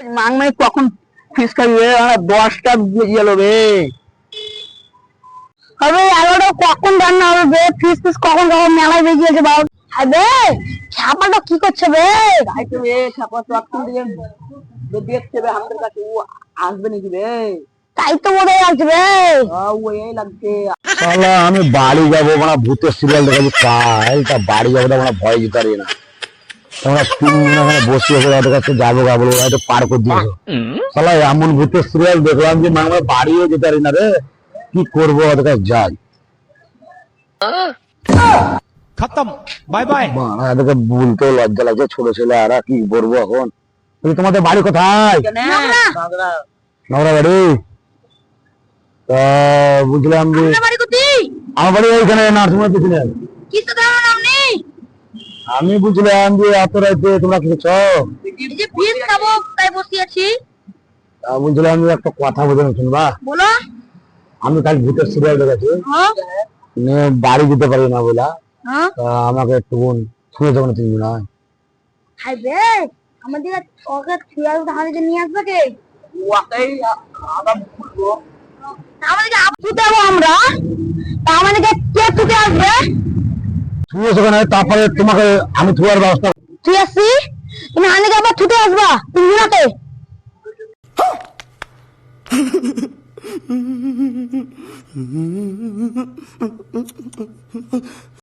মাংমাই কখন ফিস খাবি রে? 10টা বেজে গেল রে। হবে 11টা কখন রান্না হবে বে? ফিস ফিস কখন কখন মেলায় বেজে গেছে বাবু। আবে ছাপাটা কি করছে বে? তাই তো রে, ছাপা তো এখন থেকে দেখছে বে আমাদের কাছে, ও আসবে নাকি রে? তাই তো বোধহয় আসবে। ও এই লাগছে। শালা আমি বাড়ি যাবো মানে ভূতের সিরিয়াল দেখাচ্ছি তাই তা বাড়ি যাবো না ভয় যেতে পারি না। তোমরা 3 দিন এখানে বসে আছে ওদের কাছে যাবো গা বলে হয়তো পার করে দিয়েছো। শালা এমন ভূতের সিরিয়াল দেখলাম যে আমরা বাড়িও যেতে পারি না রে। কি করবো ওদের কাছে যাই। खत्म बाय बाय। বাবা, এদেরকে বলতেও লজ্জা লাগছে, ছোট ছেলে আর কি করবো এখন। তোমাদের বাড়ি কোথায়? বাগড়া। নগরা বাড়ি। তা বুঝলাম যে আপনার বাড়ি কোথায়? আমার বাড়ি ওইখানে নার্সিংহোমের পিছনে। কি তো দাঁড়ান আপনি? আমি বুঝলাম যে এত রাইতে তোমরা কিছু এই যে ফিস খাবো তাই বসে আছি। বুঝলাম যে একটা কথা বোঝানো শুনবা। বলো। আমি কাল ভূতের সিরিয়াল দেখেছি, হ্যাঁ বাড়ি যেতে পারি না বলা। হ্যাঁ তা আমাকে একটু শুনে যাবো না তুমি না? হাই বে আমাদের ওকে থিয়াল ধারে নিয়ে আসবে কে? ওকেই আমরা বলবো। আমাদেরকে আপু দেবো আমরা, তা আমাদেরকে কে তুলে আসবে? শুনে সেখানে তারপরে তোমাকে আমি থুয়ার ব্যবস্থা। তুই আসছি তুমি আমাদেরকে আবার ছুটে আসবা তুমি রাতে।